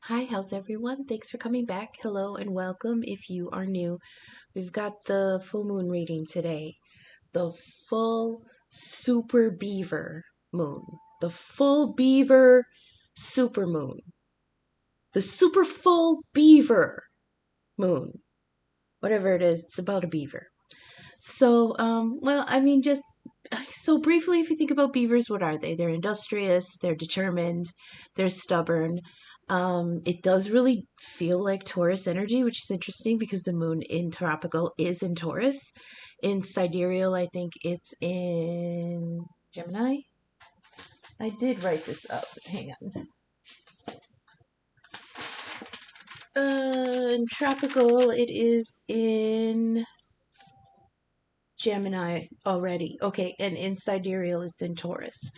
Hi, how's everyone? Thanks for coming back. Hello and welcome if you are new. We've got the full moon reading today. The full super beaver moon. The full beaver super moon. The super full beaver moon. Whatever it is, it's about a beaver. Just so briefly, if you think about beavers, what are they? They're industrious, they're determined, they're stubborn. It does really feel like Taurus energy, which is interesting because the moon in tropical is in Taurus. In sidereal, I think it's in Gemini. I did write this up. Hang on. In tropical, it is in Gemini already. Okay, and in sidereal, it's in Taurus.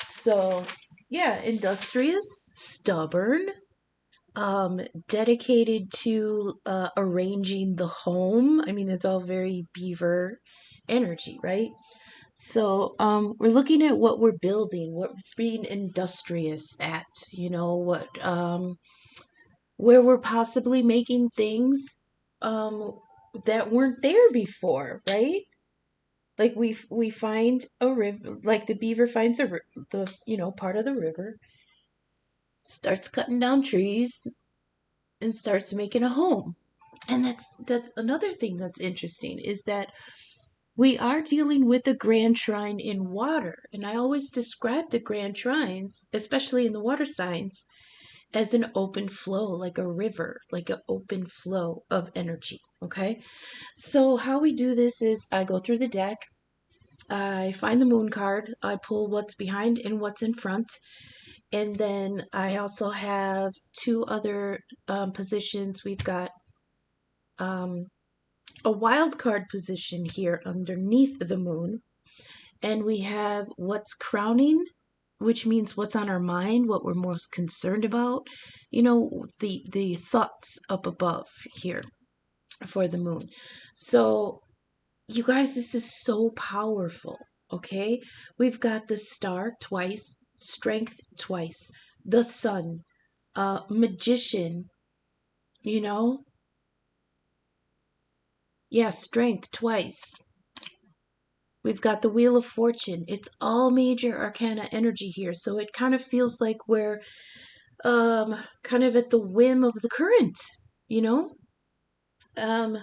So, yeah, industrious, stubborn, dedicated to arranging the home. I mean, it's all very beaver energy, right? So, we're looking at what we're building, what we're being industrious at, where we're possibly making things that weren't there before, right? Like we find a river, like the beaver finds the part of the river, starts cutting down trees and starts making a home. And that's another thing that's interesting is that we are dealing with the grand trine in water. And I always describe the grand trines, especially in the water signs, as an open flow, like a river, like an open flow of energy. Okay. So how we do this is I go through the deck. I find the moon card. I pull what's behind and what's in front. And then I also have two other positions. We've got um, a wild card position here underneath the moon. And we have what's crowning, which means what's on our mind, what we're most concerned about. The thoughts up above here for the moon. So you guys, this is so powerful, okay? We've got the star twice, strength twice, the sun, magician, you know? Yeah, strength twice. We've got the wheel of fortune. It's all major arcana energy here. So it kind of feels like we're kind of at the whim of the current, you know? Um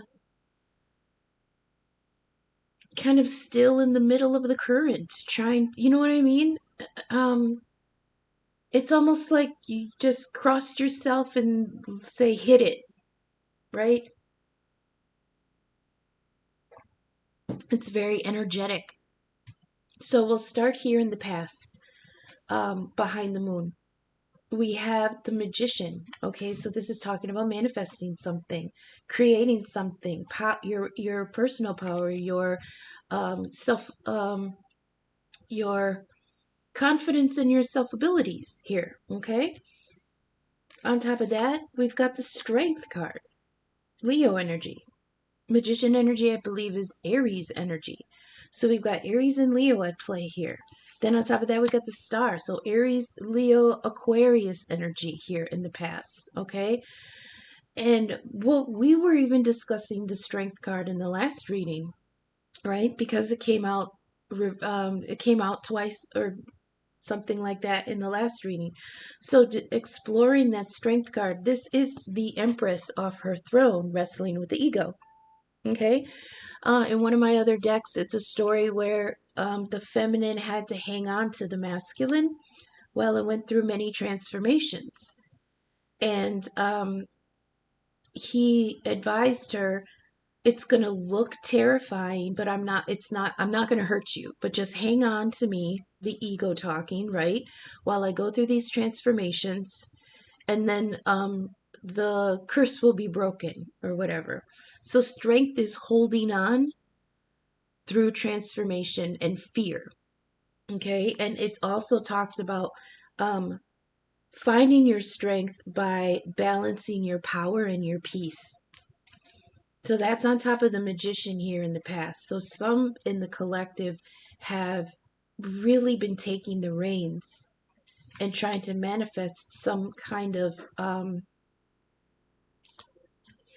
kind of still in the middle of the current, trying, you know what I mean? Um it's almost like you just crossed yourself and say hit it, right? It's very energetic. So we'll start here in the past, behind the moon. We have the magician. Okay, so this is talking about manifesting something, creating something, your personal power, your self, your confidence in your self abilities here. Okay. On top of that, we've got the strength card, Leo energy. Magician energy, I believe, is Aries energy. So we've got Aries and Leo at play here. Then on top of that, we got the star. So Aries, Leo, Aquarius energy here in the past. Okay. And what we were even discussing the strength card in the last reading, right? Because it came out twice or something like that in the last reading. So exploring that strength card, this is the Empress off her throne wrestling with the ego. Okay. In one of my other decks, it's a story where the feminine had to hang on to the masculine while it went through many transformations. And he advised her, it's going to look terrifying, but I'm not going to hurt you, but just hang on to me, the ego talking, right? While I go through these transformations. And then the curse will be broken or whatever. So strength is holding on through transformation and fear. Okay. And it also talks about um, finding your strength by balancing your power and your peace. So that's on top of the magician here in the past. So some in the collective have really been taking the reins and trying to manifest some kind of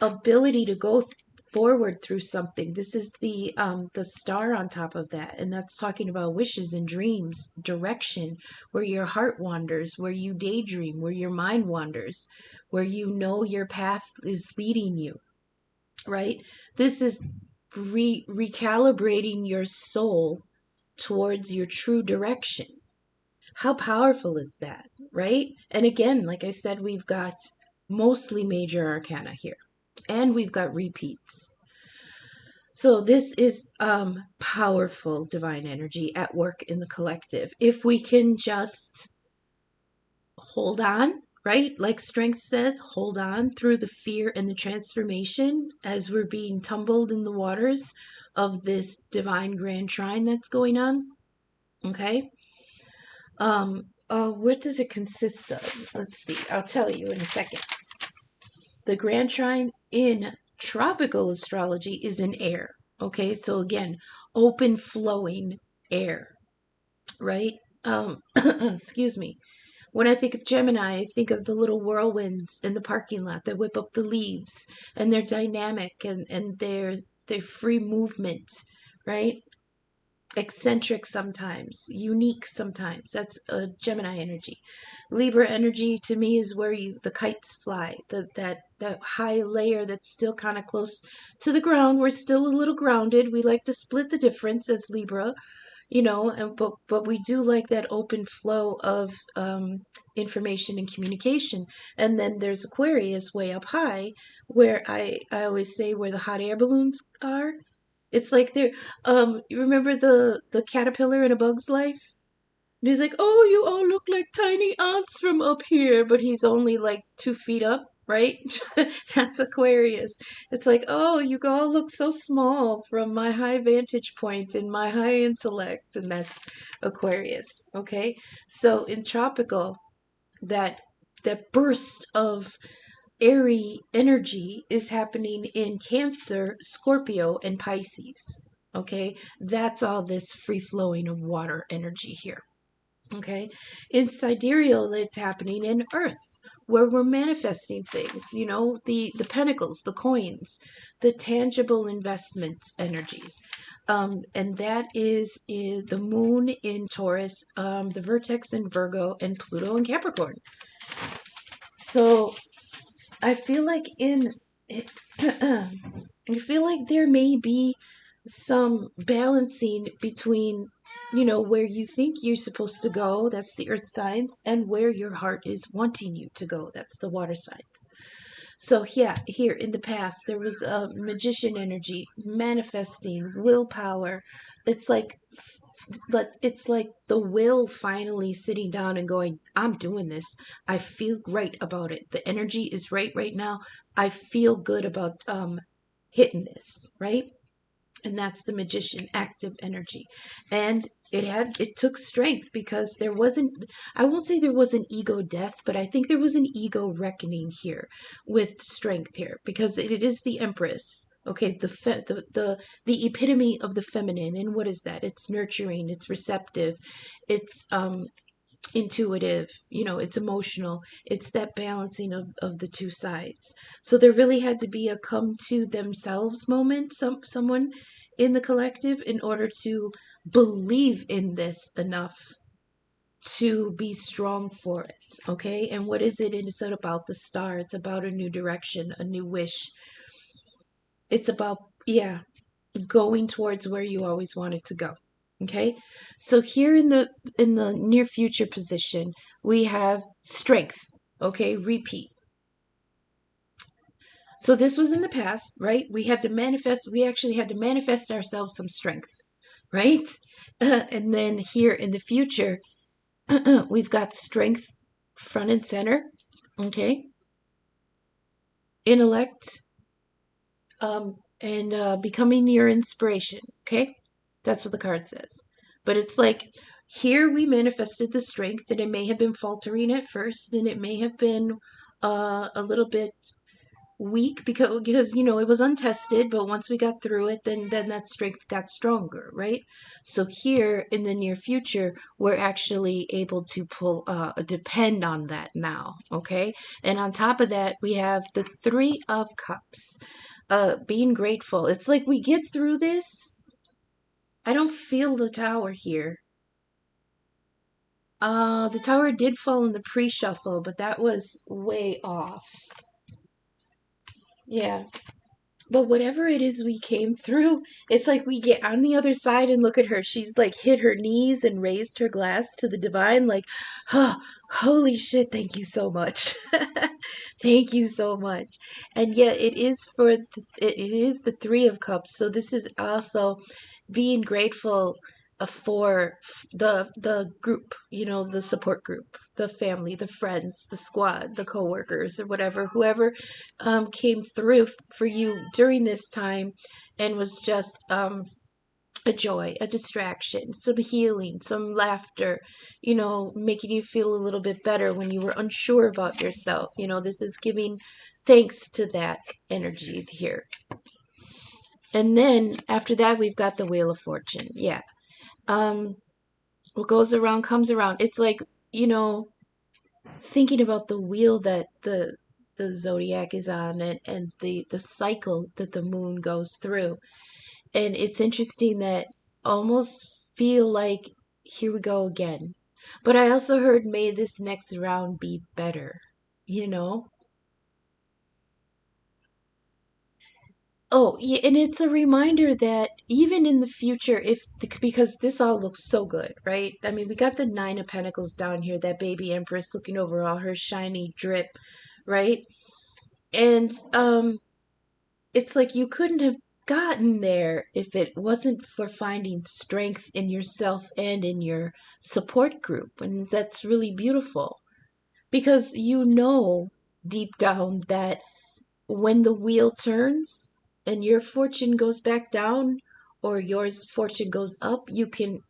ability to go forward through something. This is the star on top of that, and that's talking about wishes and dreams, direction, where your heart wanders, where you daydream, where your mind wanders, where you know your path is leading you, right? This is recalibrating your soul towards your true direction. How powerful is that, right? And again, like I said, we've got mostly major arcana here, and we've got repeats. So this is powerful divine energy at work in the collective. If we can just hold on, right? Like strength says, hold on through the fear and the transformation as we're being tumbled in the waters of this divine grand trine that's going on. Okay. What does it consist of? Let's see. I'll tell you in a second. The grand trine in tropical astrology is in air. Okay, so again, open flowing air, right? Excuse me. When I think of Gemini, I think of the little whirlwinds in the parking lot that whip up the leaves, and they're dynamic and their free movement, right? Eccentric sometimes, unique sometimes. That's a Gemini energy. Libra energy to me is where the kites fly, that high layer that's still kind of close to the ground. We're still a little grounded. We like to split the difference as Libra, and but we do like that open flow of information and communication. And then there's Aquarius way up high, where I always say where the hot air balloons are. It's like they're you remember the caterpillar in A Bug's Life? And he's like, "Oh, you all look like tiny ants from up here," but he's only like 2 feet up, right? That's Aquarius. It's like, "Oh, you all look so small from my high vantage point and my high intellect," and that's Aquarius. Okay, so in tropical, that that burst of airy energy is happening in Cancer, Scorpio, and Pisces. Okay, that's all this free flowing of water energy here. Okay, in sidereal, it's happening in Earth, where we're manifesting things. The pentacles, the coins, the tangible investment energies, and that is the Moon in Taurus, the Vertex in Virgo, and Pluto in Capricorn. So I feel like I feel like there may be some balancing between, where you think you're supposed to go, that's the earth signs, and where your heart is wanting you to go, that's the water signs. So yeah, here in the past there was a magician energy, manifesting, willpower. It's like it's like the will finally sitting down and going, I'm doing this. I feel great about it. The energy is right now. I feel good about hitting this, right? And that's the magician active energy. And it took strength, because there wasn't, I won't say there was an ego death, but I think there was an ego reckoning here with strength here, because it is the empress. Okay, the epitome of the feminine. And what is that? It's nurturing, it's receptive, it's intuitive, it's emotional. It's that balancing of the two sides. So there really had to be a come to themselves moment, someone in the collective, in order to believe in this enough to be strong for it. Okay, and what is it? It's about the star. It's about a new direction, a new wish. It's about, yeah, going towards where you always wanted to go. Okay, so here in the near future position, we have strength. Okay, repeat. So this was in the past, right? We actually had to manifest ourselves some strength, right? And then here in the future, we've got strength front and center. Okay, intellect, and becoming your inspiration. Okay, that's what the card says. But it's like, here we manifested the strength, and it may have been faltering at first, and it may have been a little bit weak because it was untested, but once we got through it, then that strength got stronger, right? So here in the near future, we're actually able to pull depend on that now, okay? And on top of that, we have the 3 of Cups, being grateful. It's like we get through this. I don't feel the Tower here. The Tower did fall in the pre-shuffle, but that was way off. Yeah. But whatever it is we came through, it's like we get on the other side and look at her. She's like hit her knees and raised her glass to the divine, like, oh, holy shit, thank you so much. Thank you so much. And yet it is the 3 of Cups. So this is also being grateful for the group, the support group, the family, the friends, the squad, the coworkers, or whatever, whoever came through for you during this time and was just a joy, a distraction, some healing, some laughter, making you feel a little bit better when you were unsure about yourself. This is giving thanks to that energy here. And then after that, we've got the Wheel of Fortune. Yeah. What goes around comes around. It's like, thinking about the wheel that the zodiac is on, and the cycle that the moon goes through. And it's interesting that almost feel like here we go again. But I also heard may this next round be better, you know? Oh, yeah, and it's a reminder that even in the future, because this all looks so good, right? I mean, we got the 9 of Pentacles down here, that baby empress looking over all her shiny drip, right? And it's like you couldn't have gotten there if it wasn't for finding strength in yourself and in your support group. And that's really beautiful because deep down that when the wheel turns and your fortune goes back down or yours fortune goes up, you can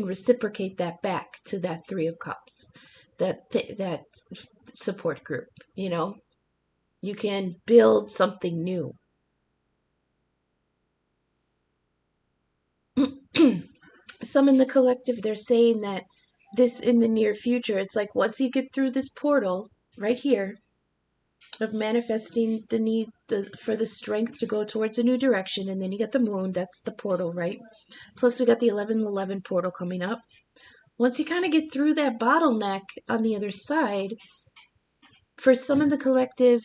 reciprocate that back to that 3 of Cups, that support group. You can build something new. Some in the collective, they're saying that this in the near future, it's like once you get through this portal right here of manifesting the need for the strength to go towards a new direction, and then you get the moon, that's the portal, right? Plus we got the 1111 portal coming up. Once you kind of get through that bottleneck on the other side, for some in the collective,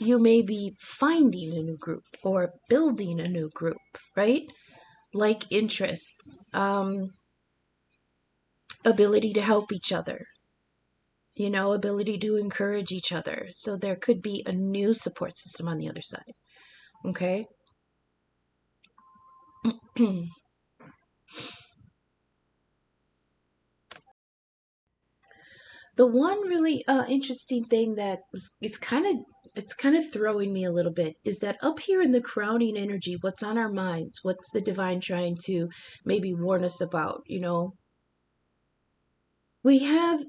you may be finding a new group or building a new group, right? Like interests, ability to help each other, ability to encourage each other. So there could be a new support system on the other side. Okay. The one really interesting thing that it's kind of throwing me a little bit is that up here in the crowning energy, what's on our minds, what's the divine trying to maybe warn us about, we have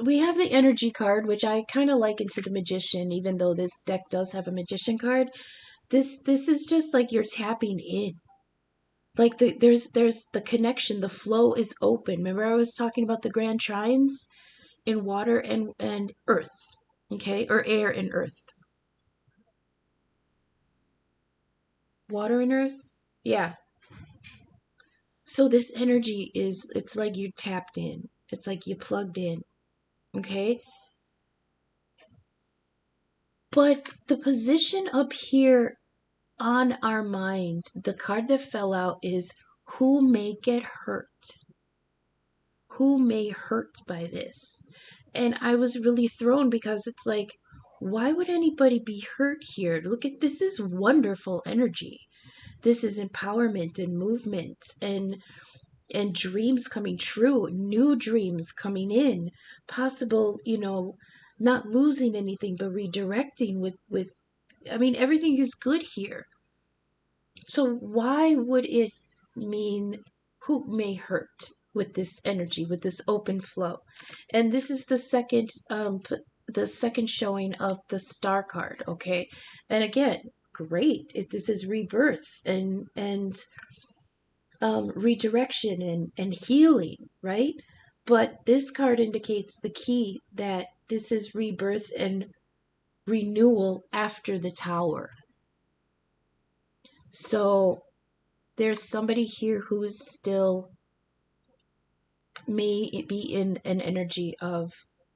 we have the energy card, which I kind of liken to the magician, even though this deck does have a magician card. This is just like you're tapping in. Like there's the connection, the flow is open. Remember I was talking about the grand trines in water and earth, okay? Or air and earth. Water and earth? Yeah. So this energy it's like you're tapped in. It's like you plugged in, okay? But the position up here on our mind, the card that fell out is who may get hurt. Who may hurt by this? And I was really thrown because it's like, why would anybody be hurt here? Look at this is wonderful energy. This is empowerment and movement and dreams coming true, new dreams coming in, possible, not losing anything but redirecting with I mean everything is good here. So why would it mean who may hurt with this energy, with this open flow? And this is the second the second showing of the star card, okay? And again, great. This is rebirth and redirection and healing, right? But this card indicates the key that this is rebirth and renewal after the tower. So there's somebody here who is still, may it be in an energy of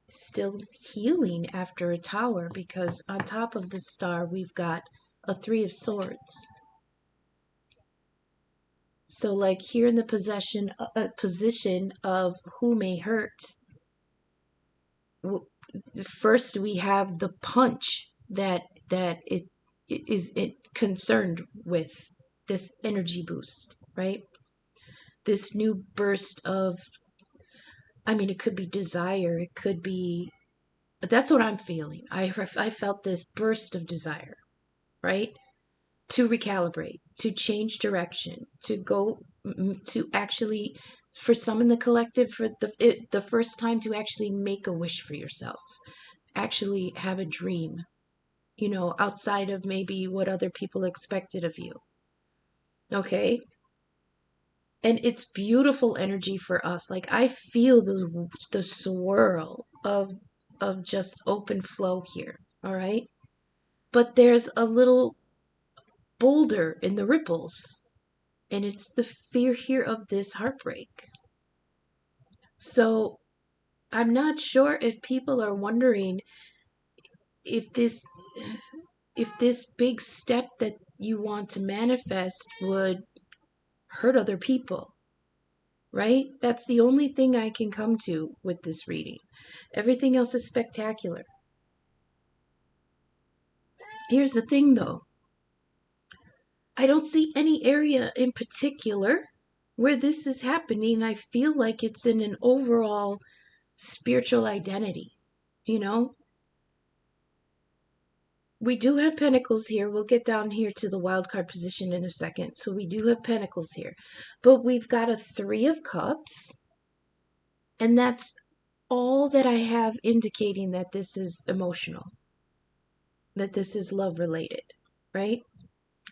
still healing after a tower, because on top of the star we've got a 3 of Swords. So like here in the position of who may hurt, first we have the punch that it is concerned with, this energy boost, right? This new burst of, I mean, it could be desire, it could be, that's what I'm feeling. I felt this burst of desire, right? To recalibrate, to change direction, to go, to actually, for some in the collective, for the first time, to actually make a wish for yourself, actually have a dream, you know, outside of maybe what other people expected of you. Okay? And it's beautiful energy for us. Like I feel the swirl of just open flow here, all right? But there's a little boulder in the ripples, and it's the fear here of this heartbreak. So I'm not sure if people are wondering if this big step that you want to manifest would hurt other people, right? That's the only thing I can come to with this reading. Everything else is spectacular. Here's the thing though. I don't see any area in particular where this is happening. I feel like it's in an overall spiritual identity, you know? We do have pentacles here. We'll get down here to the wild card position in a second. So we do have pentacles here. But we've got a 3 of cups. And that's all that I have indicating that this is emotional. That this is love related, right?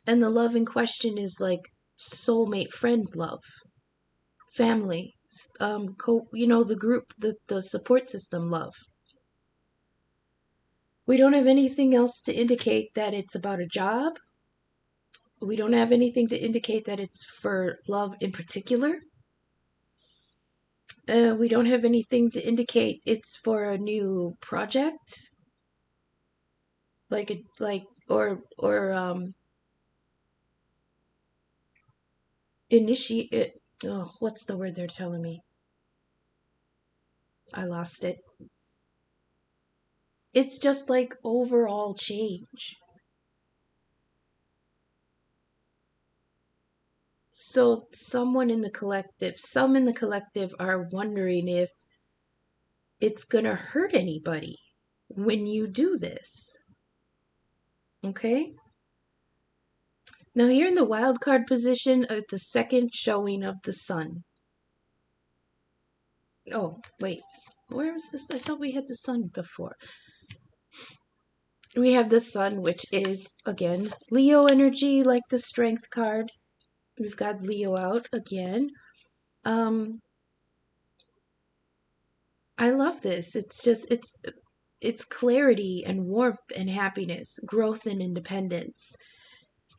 And the love in question is like soulmate friend love. Family, you know, the group, the support system love. We don't have anything else to indicate that it's about a job. We don't have anything to indicate that it's for love in particular. We don't have anything to indicate it's for a new project. Initiate it. Oh, what's the word they're telling me? I lost it. It's just like overall change. So some in the collective are wondering if it's going to hurt anybody when you do this. Okay? Now here in the wild card position, the second showing of the sun. Oh, wait. Where was this? I thought we had the sun before. We have the sun, which is, again, Leo energy, like the strength card. We've got Leo out again. I love this. It's just, it's clarity and warmth and happiness, growth and independence.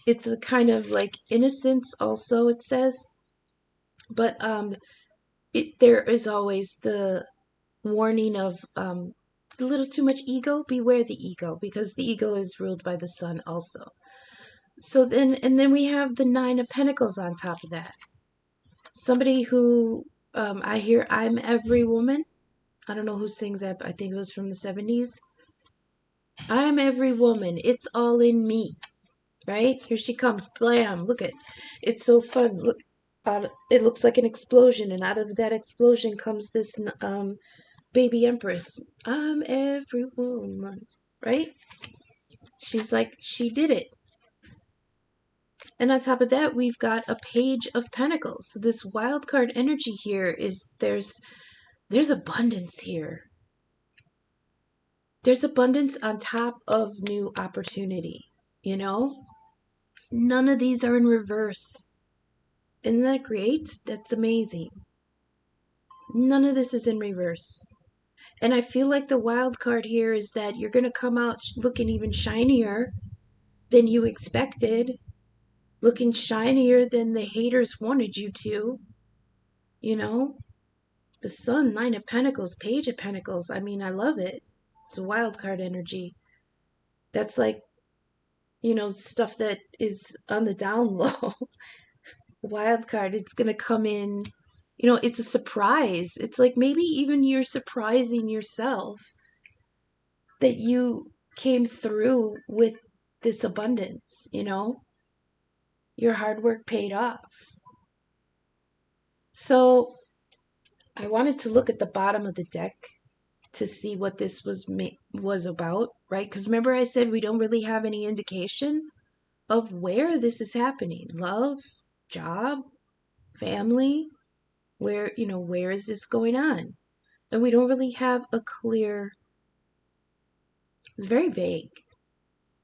It's a kind of like innocence also, it says. But there is always the warning of a little too much ego. Beware the ego, because the ego is ruled by the sun also. So then we have the 9 of Pentacles on top of that. Somebody who, I hear, I'm every woman. I don't know who sings that, but I think it was from the 70s. I'm every woman. It's all in me. Right? Here she comes. Blam. Look at it. It's so fun. Look. It looks like an explosion, and out of that explosion comes this baby empress. I'm every woman. Right? She's like, she did it. And on top of that, we've got a Page of Pentacles. So this wild card energy here is, there's abundance here. There's abundance on top of new opportunity, you know? None of these are in reverse. Isn't that great? That's amazing. None of this is in reverse. And I feel like the wild card here is that you're going to come out looking even shinier than you expected, looking shinier than the haters wanted you to, you know? The Sun, Nine of Pentacles, Page of Pentacles. I mean, I love it. It's a wild card energy. That's like, stuff that is on the down low. Wild card, it's going to come in, it's a surprise. It's like maybe even you're surprising yourself that you came through with this abundance, Your hard work paid off. So I wanted to look at the bottom of the deck to see what this was about, right? Because remember I said we don't really have any indication of where this is happening. Love, job, family, where is this going on? And we don't really have a clear, it's very vague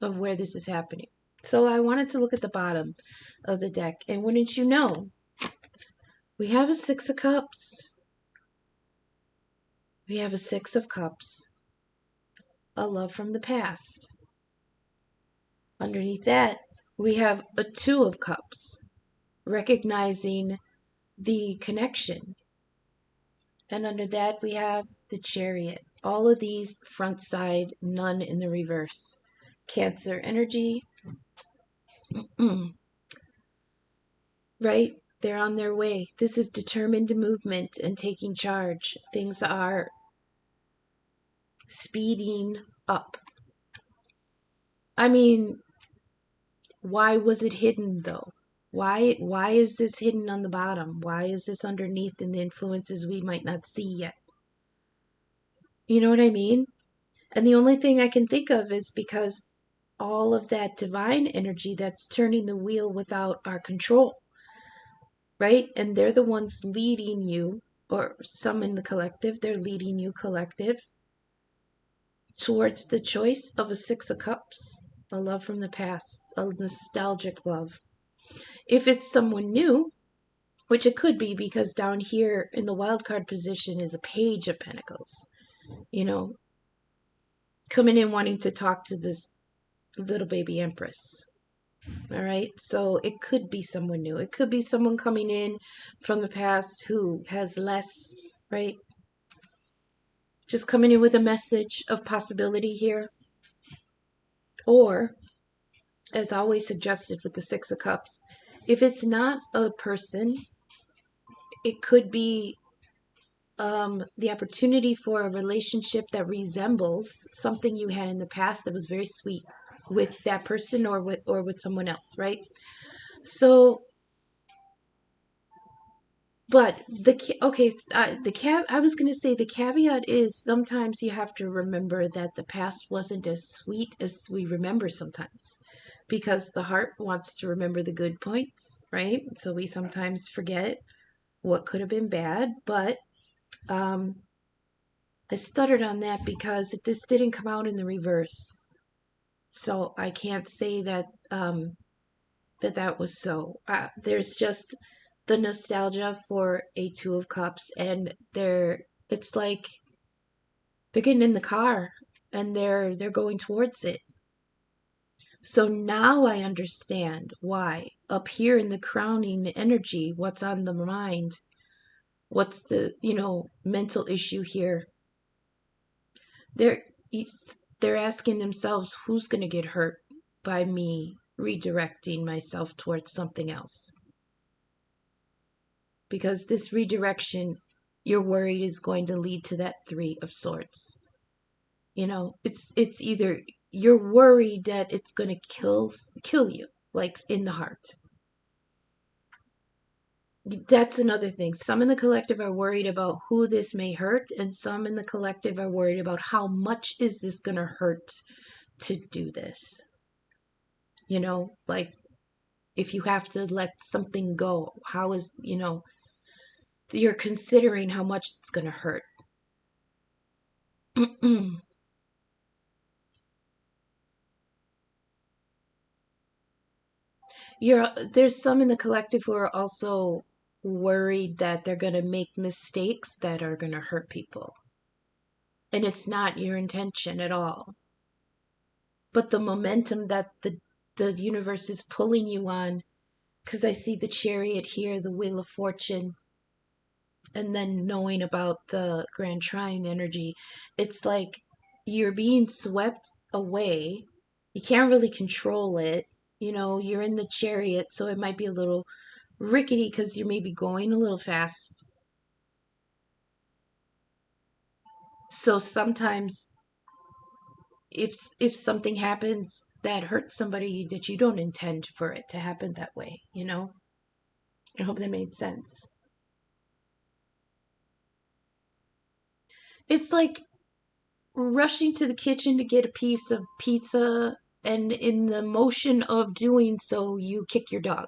of where this is happening. So I wanted to look at the bottom of the deck. And wouldn't you know, we have a Six of Cups. We have a Six of Cups. A love from the past. Underneath that, we have a Two of Cups, recognizing the connection. And under that, we have the Chariot. All of these front side, none in the reverse. Cancer energy, right? They're on their way. This is determined movement and taking charge. Things are speeding up. I mean, why was it hidden though? Why is this hidden on the bottom? Why is this underneath in the influences we might not see yet? You know what I mean? And the only thing I can think of is because all of that divine energy that's turning the wheel without our control, right? And they're the ones leading you, or some in the collective, they're leading you collective towards the choice of a Six of Cups, a love from the past, a nostalgic love. If it's someone new, which it could be because down here in the wild card position is a Page of Pentacles, coming in wanting to talk to this little baby Empress. All right, so it could be someone new. It could be someone coming in from the past who has less, right? Just coming in with a message of possibility here. Or, as always suggested with the Six of Cups, if it's not a person, it could be the opportunity for a relationship that resembles something you had in the past that was very sweet with that person or with someone else, right? So, but I was going to say the caveat is sometimes you have to remember that the past wasn't as sweet as we remember sometimes, because the heart wants to remember the good points, right? So we sometimes forget what could have been bad, but I stuttered on that because this didn't come out in the reverse. So I can't say that that was so. There's just the nostalgia for a Two of Cups, and it's like they're getting in the car and they're going towards it. So now I understand why up here in the crowning energy, what's on the mind, what's the mental issue here. They're asking themselves, who's going to get hurt by me redirecting myself towards something else? Because this redirection, you're worried, is going to lead to that Three of Swords. It's either you're worried that it's going to kill you, like in the heart. That's another thing. Some in the collective are worried about who this may hurt, and some in the collective are worried about how much is this going to hurt to do this. Like if you have to let something go, how is, you're considering how much it's going to hurt. There's some in the collective who are also worried that they're going to make mistakes that are going to hurt people. And it's not your intention at all. But the momentum that the universe is pulling you on, because I see the Chariot here, the Wheel of Fortune, and then knowing about the Grand Trine energy, it's like you're being swept away. You can't really control it. You know, you're in the Chariot, so it might be a little rickety because you're maybe going a little fast. So sometimes if something happens that hurts somebody that you don't intend for it to happen that way, you know? I hope that made sense. It's like rushing to the kitchen to get a piece of pizza, and in the motion of doing so, you kick your dog.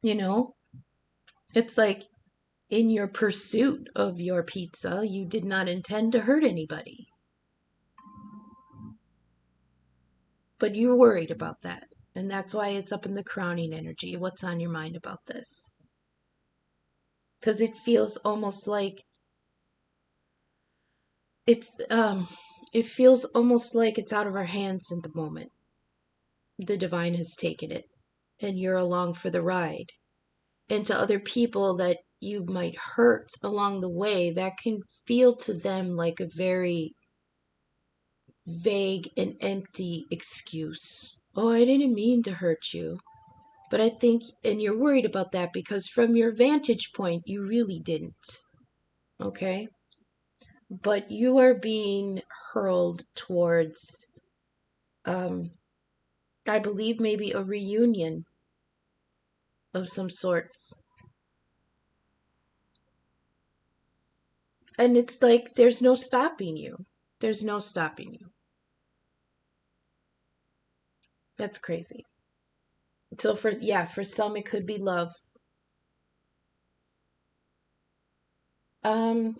You know? It's like in your pursuit of your pizza, you did not intend to hurt anybody. But you're worried about that. And that's why it's up in the crowning energy. What's on your mind about this? Because it feels almost like it's it feels almost like it's out of our hands in the moment. The divine has taken it and you're along for the ride. And to other people that you might hurt along the way, that can feel to them like a very vague and empty excuse. Oh, I didn't mean to hurt you. But I think, and you're worried about that because from your vantage point, you really didn't. Okay? But you are being hurled towards, I believe, maybe a reunion of some sorts. And it's like there's no stopping you. There's no stopping you. That's crazy. So for some it could be love. Um,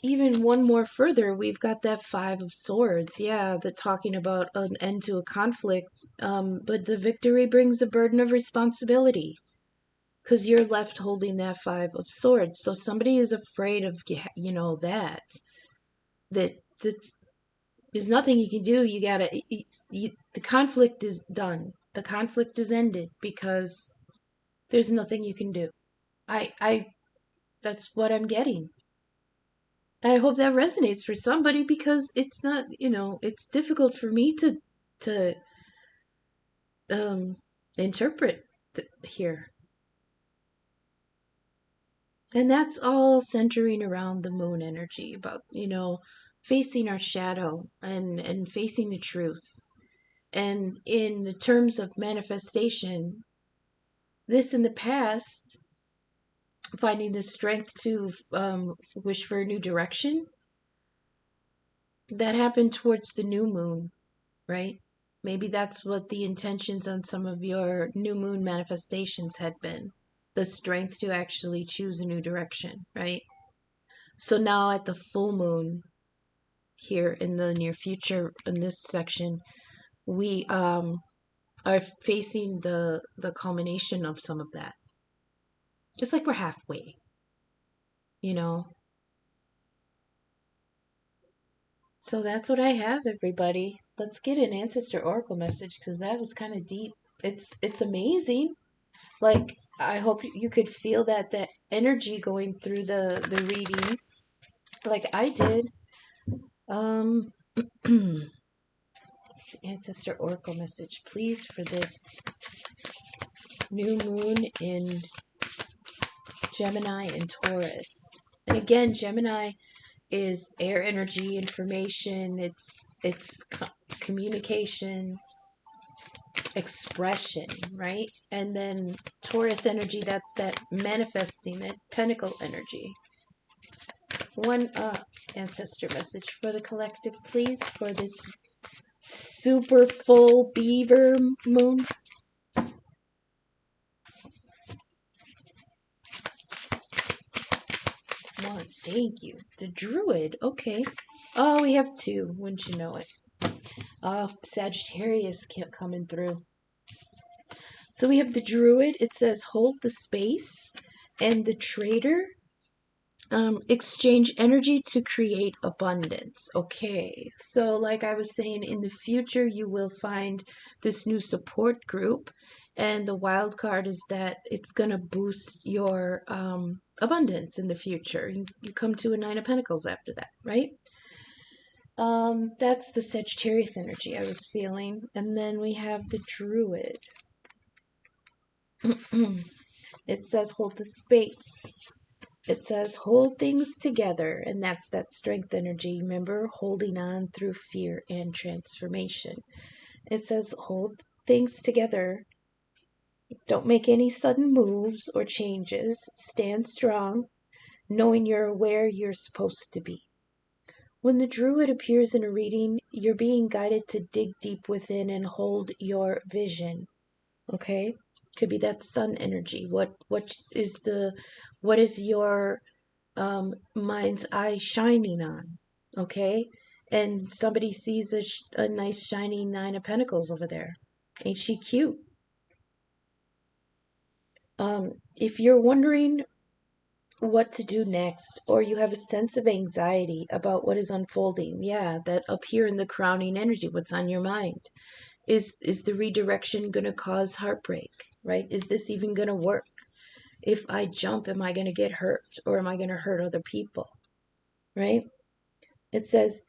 Even one more further, we've got that Five of Swords. Yeah, the talking about an end to a conflict. But the victory brings a burden of responsibility because you're left holding that Five of Swords. So somebody is afraid of, that that's there's nothing you can do. You gotta. The conflict is done. The conflict is ended because there's nothing you can do. I. That's what I'm getting. I hope that resonates for somebody because it's not, it's difficult for me to um interpret here. And that's all centering around the moon energy about, facing our shadow and facing the truth. And in the terms of manifestation, this in the past, finding the strength to wish for a new direction, that happened towards the new moon, right? Maybe that's what the intentions on some of your new moon manifestations had been, the strength to actually choose a new direction, right? So now at the full moon here in the near future in this section, we are facing the culmination of some of that. It's like we're halfway, you know. So that's what I have, everybody. Let's get an ancestor oracle message because that was kind of deep. It's amazing. Like I hope you could feel that energy going through the reading, like I did. Um, ancestor oracle message, please, for this new moon in Gemini and Taurus. And again, Gemini is air energy, information. It's communication, expression, right? And then Taurus energy, that's that manifesting, that pentacle energy. One ancestor message for the collective, please, for this super full beaver moon. One, thank you. The druid, okay. Oh, we have two, wouldn't you know it. Sagittarius coming through. So we have the Druid. It says hold the space. And the Trader, exchange energy to create abundance. Okay, so like I was saying, in the future you will find this new support group, and the wild card is that it's gonna boost your abundance in the future. You come to a Nine of Pentacles after that, right? That's the Sagittarius energy I was feeling. And then we have the Druid. It says hold the space. It says hold things together, and that's that strength energy. Remember, holding on through fear and transformation. It says hold things together. Don't make any sudden moves or changes. Stand strong, knowing you're where you're supposed to be. When the Druid appears in a reading, you're being guided to dig deep within and hold your vision. Okay? Could be that sun energy. What is your mind's eye shining on? Okay? And somebody sees a nice shiny Nine of Pentacles over there. Ain't she cute? If you're wondering what to do next, or you have a sense of anxiety about what is unfolding, yeah, that up here in the crowning energy, what's on your mind? Is the redirection going to cause heartbreak, right? Is this even going to work? If I jump, am I going to get hurt, or am I going to hurt other people, right? It says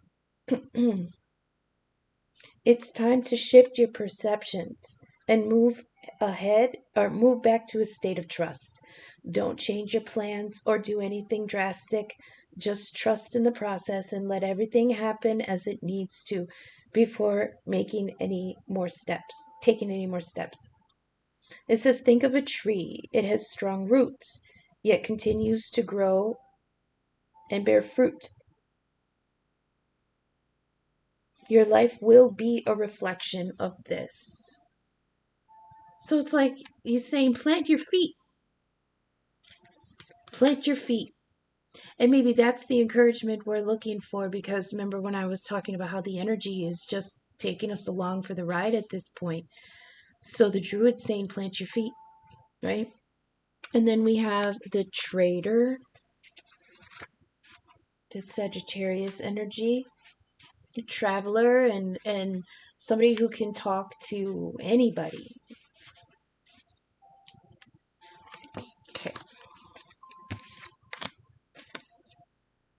it's time to shift your perceptions and move ahead, or move back to a state of trust. Don't change your plans or do anything drastic. Just trust in the process and let everything happen as it needs to before taking any more steps. It says think of a tree. It has strong roots, yet continues to grow and bear fruit. Your life will be a reflection of this. So it's like he's saying, plant your feet. Plant your feet. And maybe that's the encouragement we're looking for, because remember when I was talking about how the energy is just taking us along for the ride at this point. So the Druid's saying, plant your feet, right? And then we have the Trader, the Sagittarius energy, a traveler, and somebody who can talk to anybody. Okay.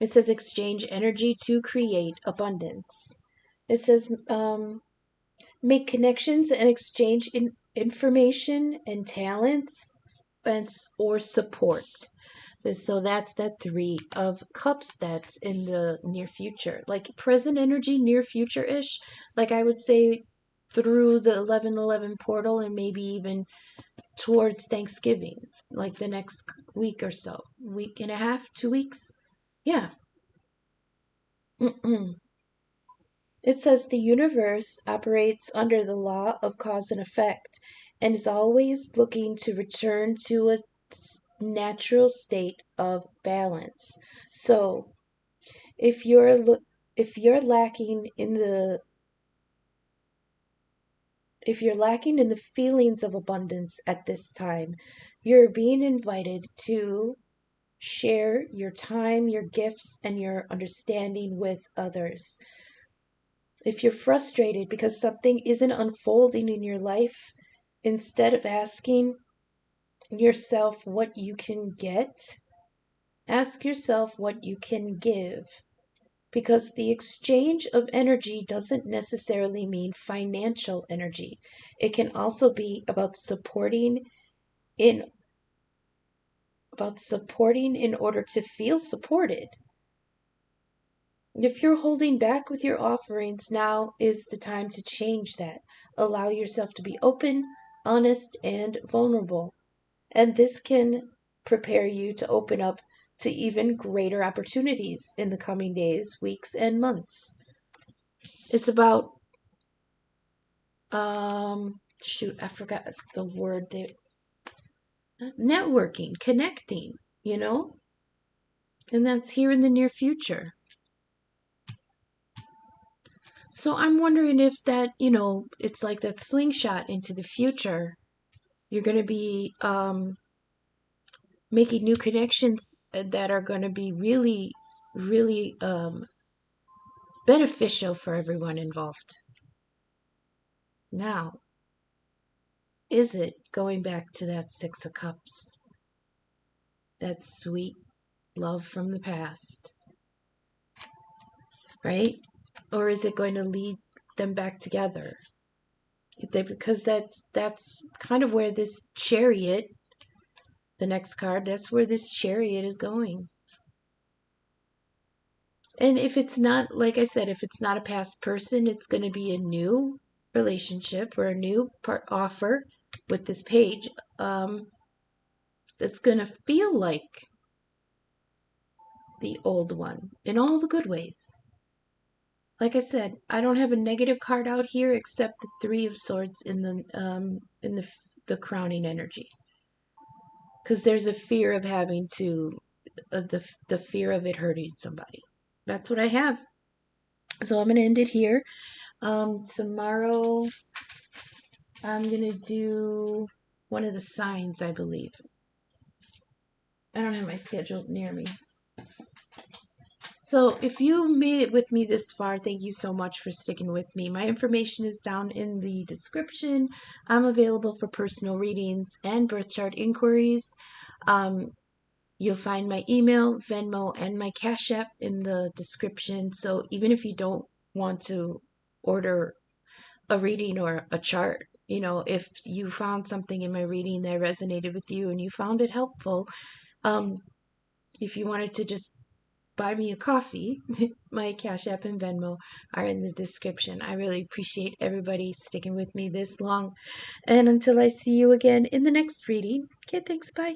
It says exchange energy to create abundance. It says make connections and exchange information and talents or support. So that's that Three of Cups that's in the near future. Like present energy, near future-ish. Like I would say through the 11/11 portal, and maybe even towards Thanksgiving. Like the next week or so. Week and a half, 2 weeks. Yeah. It says the universe operates under the law of cause and effect and is always looking to return to a natural state of balance. So, if you're lacking in the feelings of abundance at this time, you're being invited to share your time, your gifts, and your understanding with others. If you're frustrated because something isn't unfolding in your life, instead of asking yourself what you can get, ask yourself what you can give. Because the exchange of energy doesn't necessarily mean financial energy. It can also be about supporting in order to feel supported. If you're holding back with your offerings, now is the time to change that. Allow yourself to be open, honest, and vulnerable. And this can prepare you to open up to even greater opportunities in the coming days, weeks, and months. It's about, I forgot the word there. Networking, connecting, and that's here in the near future. So I'm wondering if that, it's like that slingshot into the future. You're going to be making new connections that are going to be really, really beneficial for everyone involved. Now, is it going back to that Six of Cups? That sweet love from the past, right? Or is it going to lead them back together? Because that's kind of where this chariot, the next card, that's where this chariot is going. And if it's not, like I said, if it's not a past person, it's going to be a new relationship or a new offer with this page that's going to feel like the old one in all the good ways. Like I said, I don't have a negative card out here except the Three of Swords in the crowning energy, because there's a fear of having to the fear of it hurting somebody. That's what I have. So I'm gonna end it here. Tomorrow I'm gonna do one of the signs, I believe. I don't have my schedule near me. So if you made it with me this far, thank you so much for sticking with me. My information is down in the description. I'm available for personal readings and birth chart inquiries. You'll find my email, Venmo, and my Cash App in the description. So even if you don't want to order a reading or a chart, if you found something in my reading that resonated with you and you found it helpful, if you wanted to just buy me a coffee, my Cash App and Venmo are in the description. I really appreciate everybody sticking with me this long. And until I see you again in the next reading, okay, thanks, bye.